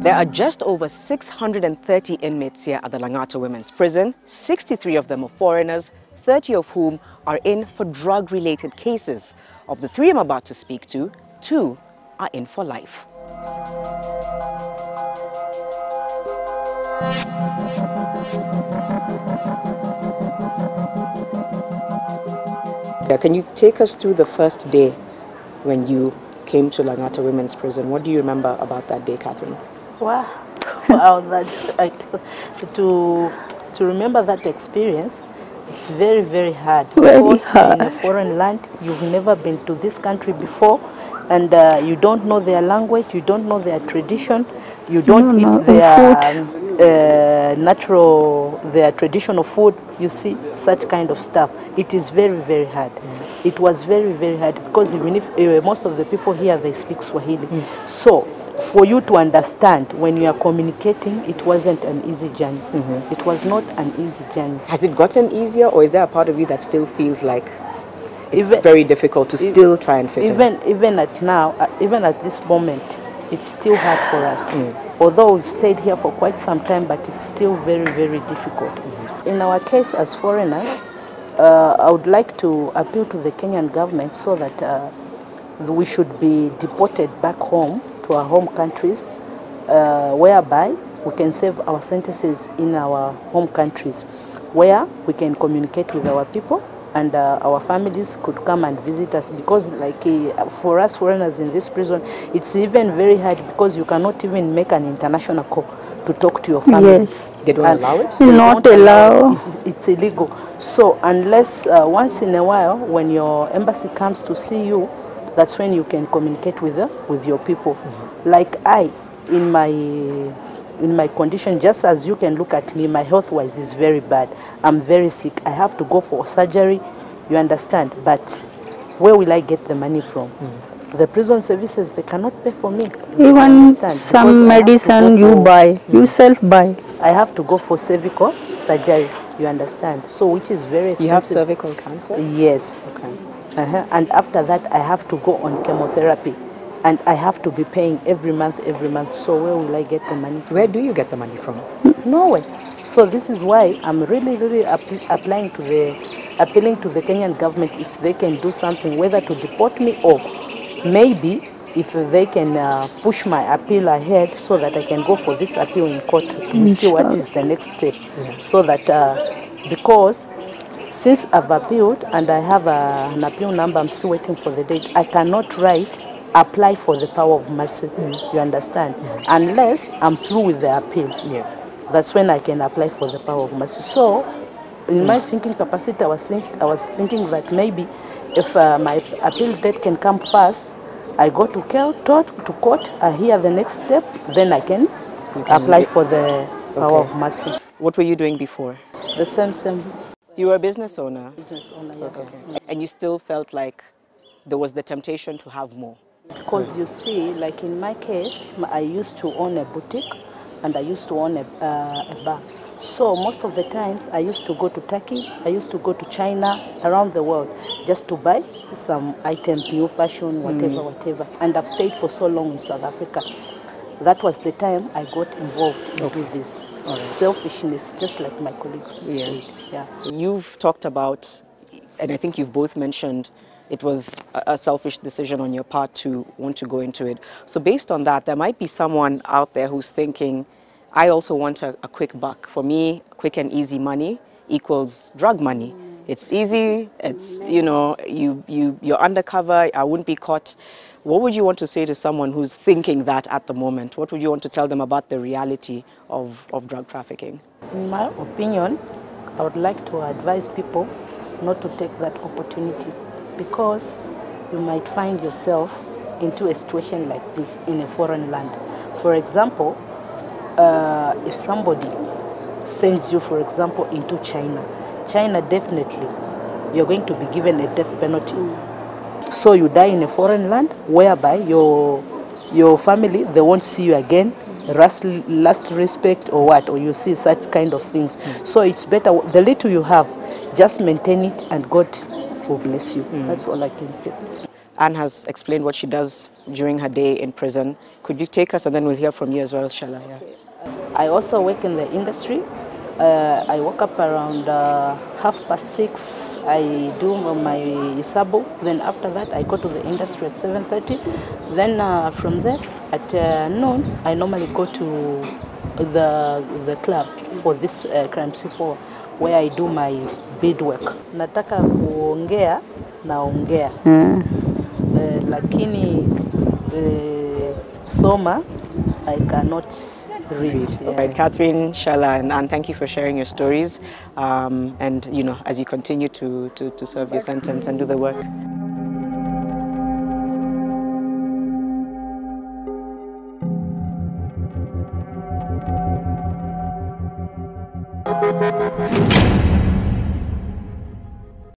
There are just over 630 inmates here at the Langata Women's Prison. 63 of them are foreigners, 30 of whom are in for drug-related cases. Of the 3 I'm about to speak to, 2 are in for life. Can you take us through the first day when you came to Langata Women's Prison? What do you remember about that day, Catherine? Wow, to remember that experience, it's very, very hard. Because you're in a foreign land, you've never been to this country before, and you don't know their language, you don't know their tradition, you don't eat their their traditional food. You see, such kind of stuff. It is very, very hard. It was very, very hard because even if most of the people here, they speak Swahili. So, for you to understand when you are communicating, it wasn't an easy journey. It was not an easy journey. Has it gotten easier, or is there a part of you that still feels like it's very difficult to still try and fit in? Even at now, even at this moment, it's still hard for us. Although we've stayed here for quite some time, but it's still very, very difficult. In our case as foreigners, I would like to appeal to the Kenyan government so that we should be deported back home to our home countries, whereby we can serve our sentences in our home countries, where we can communicate with our people and our families could come and visit us, because like for us foreigners in this prison, it's even very hard because you cannot even make an international call to talk to your family. Yes. They don't allow it? Not allow. It's illegal. So unless once in a while when your embassy comes to see you, that's when you can communicate with your people. Like in my condition, just as you can look at me, my health-wise is very bad. I'm very sick. I have to go for surgery, you understand? But where will I get the money from? The prison services, they cannot pay for me. Even some medicine you buy, you self-buy. I have to go for cervical surgery, you understand? So which is very expensive. You have cervical cancer? Yes. Okay. And after that, I have to go on chemotherapy. And I have to be paying every month. So where will I get the money from? Where do you get the money from? Nowhere. So this is why I'm really appealing to the Kenyan government if they can do something, whether to deport me or maybe if they can push my appeal ahead so that I can go for this appeal in court to see what is the next step. So that because since I've appealed and I have an appeal number, I'm still waiting for the date. I cannot apply for the power of mercy, you understand? Unless I'm through with the appeal. That's when I can apply for the power of mercy. So, in my thinking capacity, I was thinking that maybe if my appeal date can come fast, I go to court, I hear the next step, then I can apply for the power of mercy. What were you doing before? The same. You were a business owner? Business owner, yeah. Okay. And you still felt like there was the temptation to have more? Because you see, like in my case, I used to own a boutique and I used to own a bar. So most of the times I used to go to Turkey, I used to go to China, around the world, just to buy some items, new fashion, whatever. And I've stayed for so long in South Africa. That was the time I got involved into this selfishness, just like my colleagues said. You've talked about, and I think you've both mentioned, it was a selfish decision on your part to want to go into it. So based on that, there might be someone out there who's thinking, I also want a quick buck. For me, quick and easy money equals drug money. It's easy, it's, you know, you're undercover, I wouldn't be caught. What would you want to say to someone who's thinking that at the moment? What would you want to tell them about the reality of drug trafficking? In my opinion, I would like to advise people not to take that opportunity, because you might find yourself into a situation like this in a foreign land. For example, if somebody sends you, for example, into China definitely, you're going to be given a death penalty. So you die in a foreign land whereby your family, they won't see you again, last respect or what, or you see such kind of things. So it's better, the little you have, just maintain it and God will bless you. That's all I can say. Anne has explained what she does during her day in prison. Could you take us, and then we'll hear from you as well, Shala? Yeah. I also work in the industry. I woke up around 6:30. I do my isabu. Then after that, I go to the industry at 7:30. Then from there, at noon, I normally go to the club for this crime support, where I do my beadwork. Nataka kuongea, naongea. Lakini soma, I cannot read. Yeah. Right, Catherine, Shala, and Anne, thank you for sharing your stories. And as you continue to serve your sentence and do the work.